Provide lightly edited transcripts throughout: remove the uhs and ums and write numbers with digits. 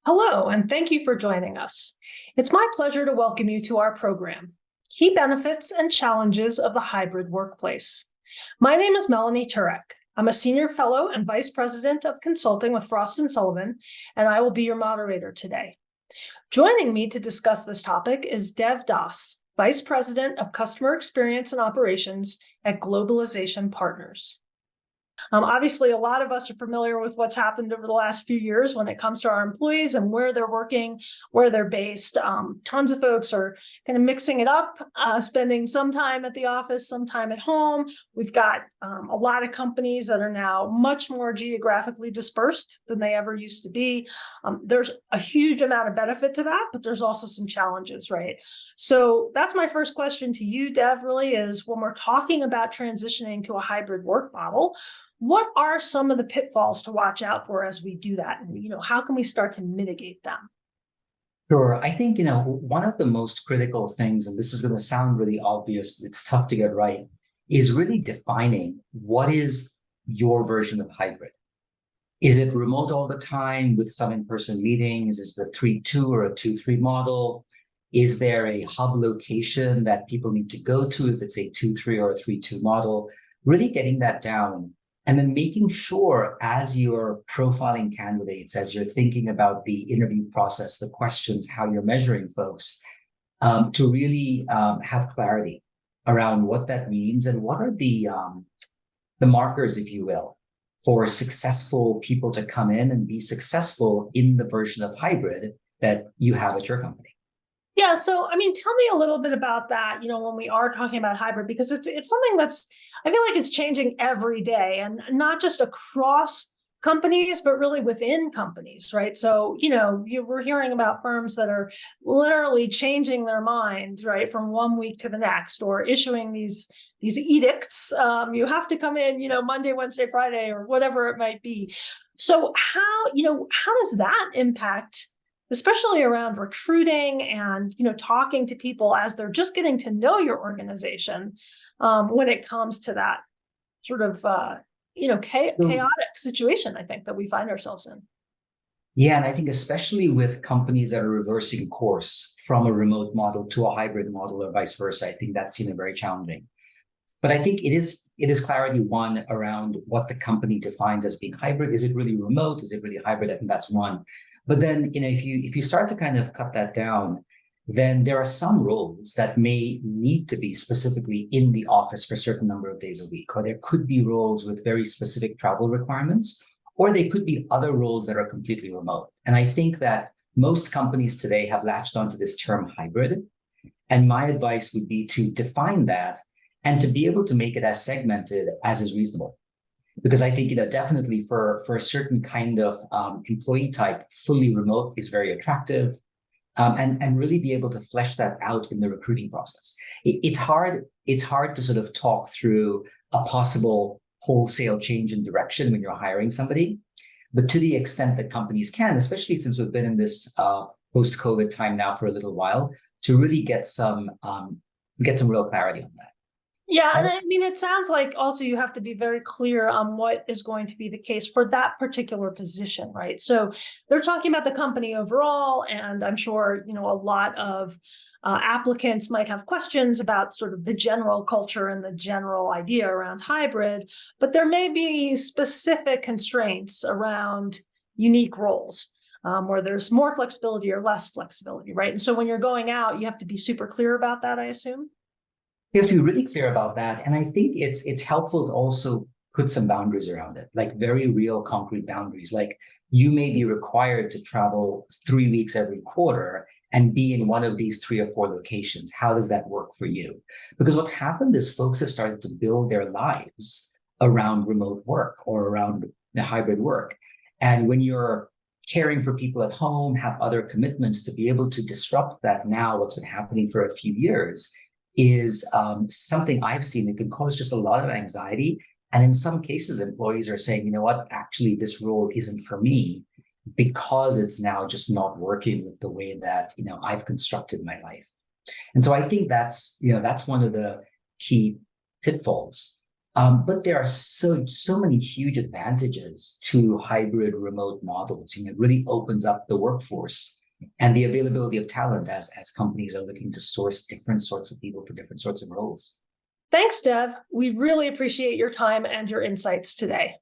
Hello, and thank you for joining us. It's my pleasure to welcome you to our program, Key Benefits and Challenges of the Hybrid Workplace. My name is Melanie Turek. I'm a Senior Fellow and Vice President of Consulting with Frost Sullivan, and I will be your moderator today. Joining me to discuss this topic is Dev Das, Vice President of Customer Experience and Operations at Globalization Partners. Obviously, a lot of us are familiar with what's happened over the last few years when it comes to our employees and where they're working, where they're based. Tons of folks are kind of mixing it up, spending some time at the office, some time at home. We've got a lot of companies that are now much more geographically dispersed than they ever used to be. There's a huge amount of benefit to that, but there's also some challenges, right? So that's my first question to you, Dev, really is when we're talking about transitioning to a hybrid work model, what are some of the pitfalls to watch out for as we do that? And, how can we start to mitigate them? Sure. I think, one of the most critical things, and this is going to sound really obvious, but it's tough to get right, is really defining what is your version of hybrid. Is it remote all the time with some in-person meetings? Is it a 3-2 or a 2-3 model? Is there a hub location that people need to go to if it's a 2-3 or a 3-2 model? Really getting that down. And then making sure as you're profiling candidates, as you're thinking about the interview process, the questions, how you're measuring folks, to really have clarity around what that means and what are the markers, if you will, for successful people to come in and be successful in the version of hybrid that you have at your company. Yeah, so tell me a little bit about that, when we are talking about hybrid, because it's something that's, I feel like it's changing every day and not just across companies, but really within companies, right? So, we're hearing about firms that are literally changing their minds, right, from one week to the next, or issuing these edicts. You have to come in, Monday, Wednesday, Friday, or whatever it might be. So how does that impact, especially around recruiting and, talking to people as they're just getting to know your organization, when it comes to that sort of, chaotic situation, I think, that we find ourselves in. Yeah, and I think especially with companies that are reversing course from a remote model to a hybrid model or vice versa, I think that's very challenging. But I think it is clarity, one, around what the company defines as being hybrid. Is it really remote? Is it really hybrid? I think that's one. But then, if you start to kind of cut that down, then there are some roles that may need to be specifically in the office for a certain number of days a week, or there could be roles with very specific travel requirements, or they could be other roles that are completely remote. And I think that most companies today have latched onto this term hybrid. And my advice would be to define that and to be able to make it as segmented as is reasonable. Because I think, definitely for a certain kind of employee type, fully remote is very attractive, and really be able to flesh that out in the recruiting process. It's hard to sort of talk through a possible wholesale change in direction when you're hiring somebody. But to the extent that companies can, especially since we've been in this post-COVID time now for a little while, to really get some real clarity on that. Yeah, and it sounds like also you have to be very clear on what is going to be the case for that particular position, right? So they're talking about the company overall, and I'm sure, a lot of applicants might have questions about sort of the general culture and the general idea around hybrid, but there may be specific constraints around unique roles. Where there's more flexibility or less flexibility, right? And so when you're going out, you have to be super clear about that, I assume? You have to be really clear about that. And I think it's helpful to also put some boundaries around it, like very real concrete boundaries. Like you may be required to travel 3 weeks every quarter and be in one of these 3 or 4 locations. How does that work for you? Because what's happened is folks have started to build their lives around remote work or around hybrid work. And when you're caring for people at home, have other commitments, to be able to disrupt that now, what's been happening for a few years, is something I've seen that can cause just a lot of anxiety. And in some cases, employees are saying, actually, this role isn't for me because it's now just not working with the way that, I've constructed my life. And so I think that's one of the key pitfalls But there are so many huge advantages to hybrid remote models. It really opens up the workforce and the availability of talent as companies are looking to source different sorts of people for different sorts of roles. Thanks, Dev. We really appreciate your time and your insights today.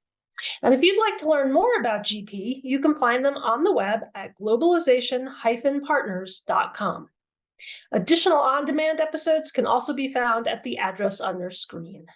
And if you'd like to learn more about GP, you can find them on the web at globalization-partners.com. Additional on-demand episodes can also be found at the address on your screen.